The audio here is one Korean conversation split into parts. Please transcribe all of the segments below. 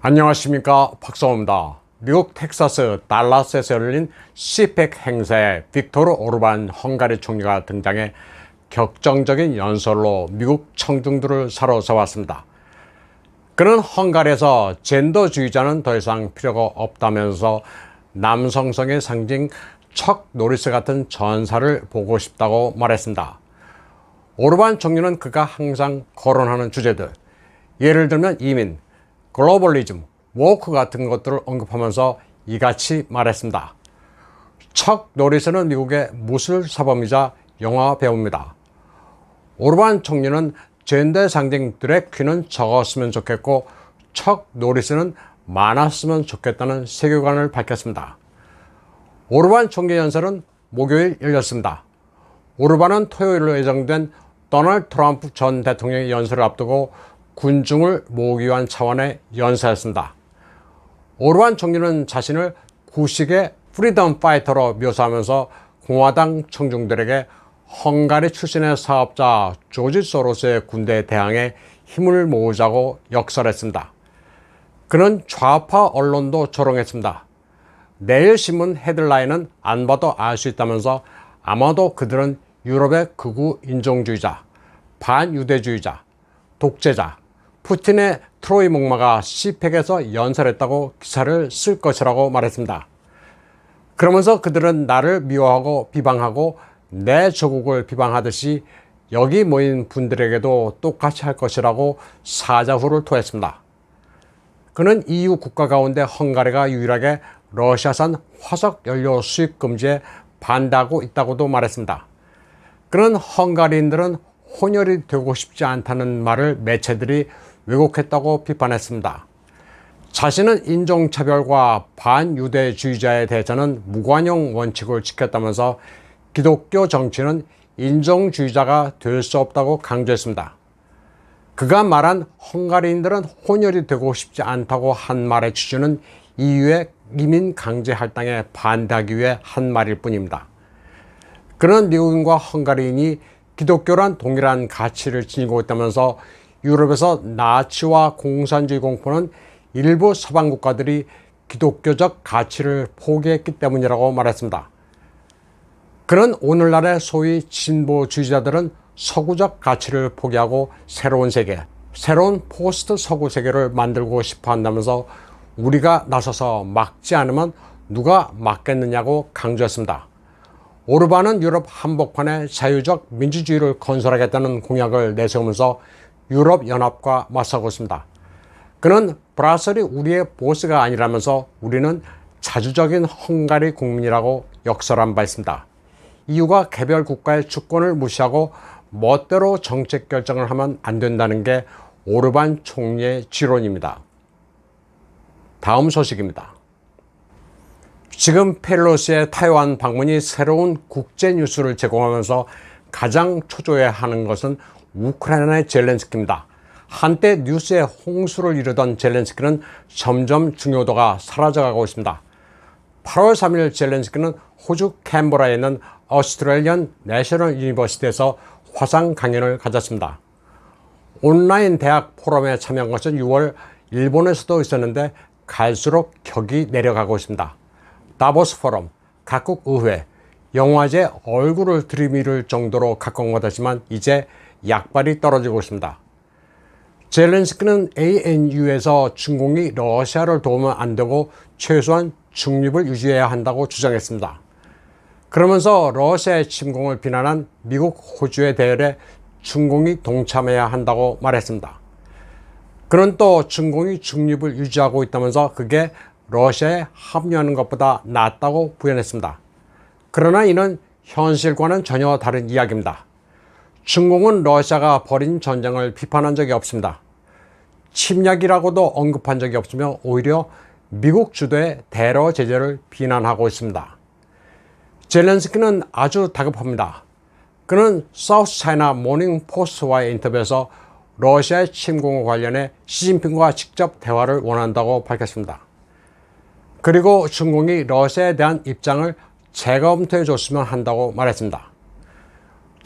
안녕하십니까, 박성호입니다. 미국 텍사스 달라스에서 열린 CPEC 행사에 빅토르 오르반 헝가리 총리가 등장해 격정적인 연설로 미국 청중들을 사로잡았습니다. 그는 헝가리에서 젠더주의자는 더 이상 필요가 없다면서 남성성의 상징 척 노리스 같은 전사를 보고 싶다고 말했습니다. 오르반 총리는 그가 항상 거론하는 주제들, 예를 들면 이민, 글로벌리즘, 워크 같은 것들을 언급하면서 이같이 말했습니다. 척 노리스는 미국의 무술사범이자 영화 배우입니다. 오르반 총리는 젠더의 상징 드래그 퀸은 적었으면 좋겠고 척 노리스는 많았으면 좋겠다는 세계관을 밝혔습니다. 오르반 총리 연설은 목요일 열렸습니다. 오르반은 토요일로 예정된 도널드 트럼프 전 대통령의 연설을 앞두고 군중을 모으기 위한 차원의 연설이었습니다. 오르반 총리는 자신을 구식의 프리덤 파이터로 묘사하면서 공화당 청중들에게 헝가리 출신의 사업자 조지 소로스의 군대에 대항해 힘을 모으자고 역설했습니다. 그는 좌파 언론도 조롱했습니다. 내일 신문 헤드라인은 안 봐도 알 수 있다면서 아마도 그들은 유럽의 극우 인종주의자, 반유대주의자, 독재자, 푸틴의 트로이 목마가 CPEC에서 연설했다고 기사를 쓸 것이라고 말했습니다. 그러면서 그들은 나를 미워하고 비방하고 내 조국을 비방하듯이 여기 모인 분들에게도 똑같이 할 것이라고 사자후를 토했습니다. 그는 EU 국가 가운데 헝가리가 유일하게 러시아산 화석연료 수입 금지에 반대하고 있다고도 말했습니다. 그는 헝가리인들은 혼혈이 되고 싶지 않다는 말을 매체들이 왜곡했다고 비판했습니다. 자신은 인종차별과 반유대주의자에 대해서는 무관용 원칙을 지켰다면서 기독교 정치는 인종주의자가 될 수 없다고 강조했습니다. 그가 말한 헝가리인들은 혼혈이 되고 싶지 않다고 한 말의 취지는 EU의 이민 강제 할당에 반대하기 위해 한 말일 뿐입니다. 그는 미국인과 헝가리인이 기독교란 동일한 가치를 지니고 있다면서 유럽에서 나치와 공산주의 공포는 일부 서방 국가들이 기독교적 가치를 포기했기 때문이라고 말했습니다. 그는 오늘날의 소위 진보주의자들은 서구적 가치를 포기하고 새로운 세계, 새로운 포스트 서구 세계를 만들고 싶어 한다면서 우리가 나서서 막지 않으면 누가 막겠느냐고 강조했습니다. 오르반은 유럽 한복판에 자유적 민주주의를 건설하겠다는 공약을 내세우면서 유럽 연합과 맞서고 있습니다. 그는 브라셀이 우리의 보스가 아니라면서 우리는 자주적인 헝가리 국민이라고 역설한 바 있습니다. EU가 개별 국가의 주권을 무시하고 멋대로 정책 결정을 하면 안 된다는 게 오르반 총리의 지론입니다. 다음 소식입니다. 지금 펠로시의 타이완 방문이 새로운 국제 뉴스를 제공하면서 가장 초조해하는 것은 우크라이나의 젤렌스키입니다. 한때 뉴스의 홍수를 이루던 젤렌스키는 점점 중요도가 사라져가고 있습니다. 8월 3일 젤렌스키는 호주 캔버라에 있는 오스트레일리언 내셔널 유니버시티에서 화상 강연을 가졌습니다. 온라인 대학 포럼에 참여한 것은 6월 일본에서도 있었는데 갈수록 격이 내려가고 있습니다. 다보스 포럼, 각국 의회, 영화제 얼굴을 들이밀을 정도로 각광받았지만 이제 약발이 떨어지고 있습니다. 젤렌스키는 ANU에서 중공이 러시아를 도우면 안 되고 최소한 중립을 유지해야 한다고 주장했습니다. 그러면서 러시아의 침공을 비난한 미국, 호주의 대열에 중공이 동참해야 한다고 말했습니다. 그는 또 중공이 중립을 유지하고 있다면서 그게 러시아에 합류하는 것보다 낫다고 부연했습니다. 그러나 이는 현실과는 전혀 다른 이야기입니다. 중공은 러시아가 벌인 전쟁을 비판한 적이 없습니다. 침략이라고도 언급한 적이 없으며 오히려 미국 주도의 테러 제재를 비난하고 있습니다. 젤렌스키는 아주 다급합니다. 그는 사우스 차이나 모닝 포스트와의 인터뷰에서 러시아의 침공과 관련해 시진핑과 직접 대화를 원한다고 밝혔습니다. 그리고 중공이 러시아에 대한 입장을 재검토해 줬으면 한다고 말했습니다.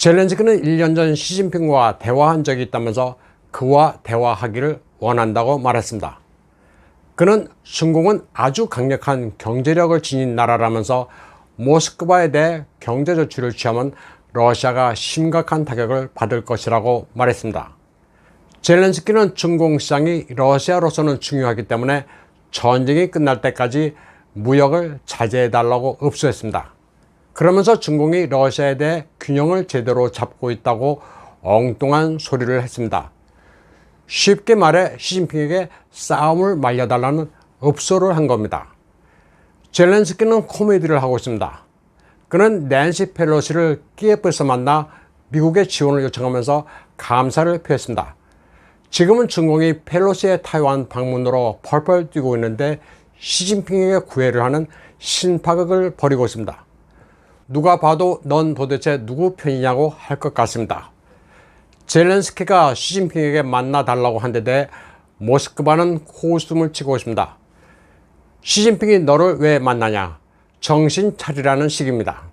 젤렌스키는 1년 전 시진핑과 대화한 적이 있다면서 그와 대화하기를 원한다고 말했습니다. 그는 중공은 아주 강력한 경제력을 지닌 나라라면서 모스크바에 대해 경제 조치를 취하면 러시아가 심각한 타격을 받을 것이라고 말했습니다. 젤렌스키는 중공 시장이 러시아로서는 중요하기 때문에 전쟁이 끝날 때까지 무역을 자제해달라고 읍소했습니다. 그러면서 중공이 러시아에 대해 균형을 제대로 잡고 있다고 엉뚱한 소리를 했습니다. 쉽게 말해 시진핑에게 싸움을 말려달라는 읍소를 한 겁니다. 젤렌스키는 코미디를 하고 있습니다. 그는 낸시 펠로시를 키예프에서 만나 미국의 지원을 요청하면서 감사를 표했습니다. 지금은 중공이 펠로시의 타이완 방문으로 펄펄 뛰고 있는데 시진핑에게 구애를 하는 신파극을 벌이고 있습니다. 누가 봐도 넌 도대체 누구 편이냐고 할 것 같습니다. 젤렌스키가 시진핑에게 만나달라고 한 데 대해 모스크바는 코웃음을 치고 있습니다. 시진핑이 너를 왜 만나냐? 정신 차리라는 식입니다.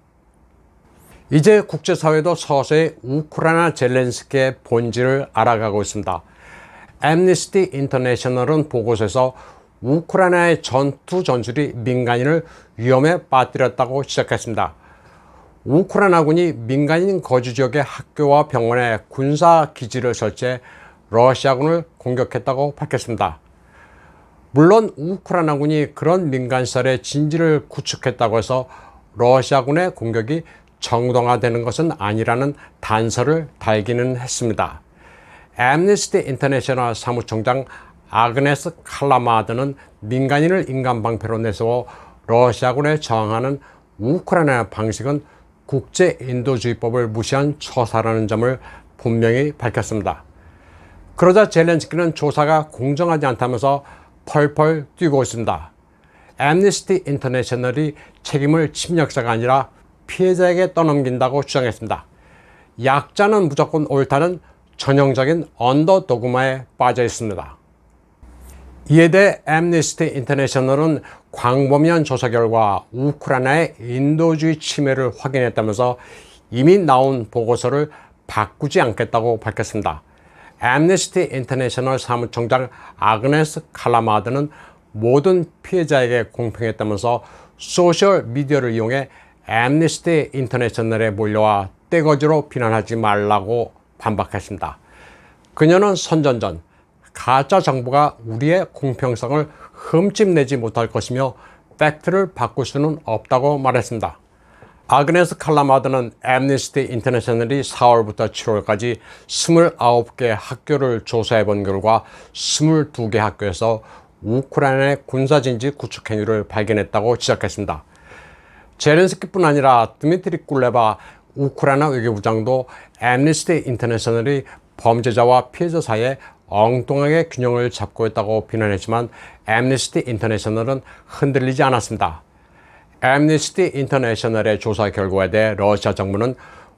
이제 국제사회도 서서히 우크라이나 젤렌스키의 본질을 알아가고 있습니다. 애니스티 인터내셔널은 보고서에서 우크라이나의 전투 전술이 민간인을 위험에 빠뜨렸다고 지적했습니다. 우크라이나군이 민간인 거주지역의 학교와 병원에 군사 기지를 설치해 러시아군을 공격했다고 밝혔습니다. 물론 우크라이나군이 그런 민간시설의 진지를 구축했다고 해서 러시아군의 공격이 정당화되는 것은 아니라는 단서를 달기는 했습니다. 애니스티 인터내셔널 사무총장 아그네스 칼라마드는 민간인을 인간방패로 내세워 러시아군에 저항하는 우크라이나의 방식은 국제인도주의법을 무시한 처사라는 점을 분명히 밝혔습니다. 그러자 젤렌스키는 조사가 공정하지 않다면서 펄펄 뛰고 있습니다. 애니스티 인터내셔널이 책임을 침략자가 아니라 피해자에게 떠넘긴다고 주장했습니다. 약자는 무조건 옳다는 전형적인 언더도그마에 빠져 있습니다. 이에 대해 애니스티 인터내셔널은 광범위한 조사 결과 우크라이나의 인도주의 침해를 확인했다면서 이미 나온 보고서를 바꾸지 않겠다고 밝혔습니다. 애니스티 인터내셔널 사무총장 아그네스 칼라마드는 모든 피해자에게 공평했다면서 소셜 미디어를 이용해 애니스티 인터내셔널에 몰려와 떼거지로 비난하지 말라고 반박했습니다. 그녀는 선전전 가짜 정부가 우리의 공평성을 흠집내지 못할 것이며 팩트를 바꿀 수는 없다고 말했습니다. 아그네스 칼라마드는 애니스티 인터내셔널이 4월부터 7월까지 29개 학교를 조사해 본 결과 22개 학교에서 우크라이나의 군사진지 구축 행위를 발견했다고 지적했습니다. 젤렌스키뿐 아니라 드미트리 꿀레바 우크라이나 외교부장도 애니스티 인터내셔널이 범죄자와 피해자 사이에 엉뚱하게 균형을 잡고 있다고 비난했지만 애니스티 인터내셔널은 흔들리지 않았습니다. 애니스티 인터내셔널의 조사 결과에 대해 러시아 정부는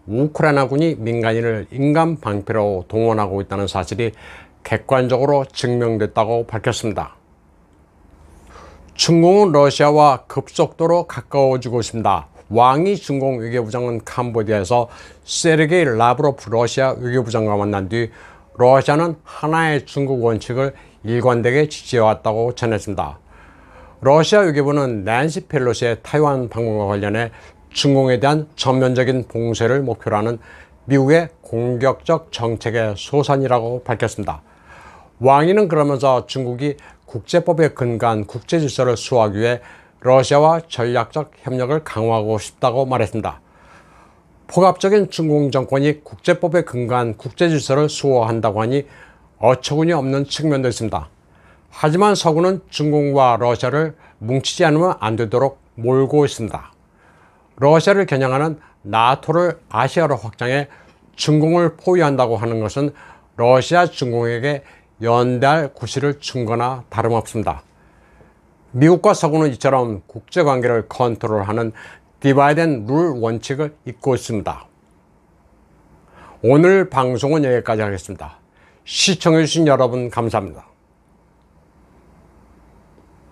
우크라이나군이 민간인을 인간 방패로 동원하고 있다는 사실이 객관적으로 증명됐다고 밝혔습니다. 중공은 러시아와 급속도로 가까워지고 있습니다. 왕이 중공 외교부장은 캄보디아에서 세르게이 라브로프 러시아 외교부장과 만난 뒤 러시아는 하나의 중국 원칙을 일관되게 지지해왔다고 전했습니다. 러시아 외교부는 낸시 펠로시의 타이완 방문과 관련해 중공에 대한 전면적인 봉쇄를 목표로 하는 미국의 공격적 정책의 소산이라고 밝혔습니다. 왕위는 그러면서 중국이 국제법에 근거한 국제질서를 수호하기 위해 러시아와 전략적 협력을 강화하고 싶다고 말했습니다. 포갑적인 중공 정권이 국제법에 근거한 국제질서를 수호한다고 하니 어처구니 없는 측면도 있습니다. 하지만 서구는 중공과 러시아를 뭉치지 않으면 안 되도록 몰고 있습니다. 러시아를 겨냥하는 나토를 아시아로 확장해 중공을 포위한다고 하는 것은 러시아 중공에게 연대할 구실을 준 거나 다름없습니다. 미국과 서구는 이처럼 국제관계를 컨트롤하는 디바이드 앤 룰 원칙을 잇고 있습니다. 오늘 방송은 여기까지 하겠습니다. 시청해주신 여러분 감사합니다.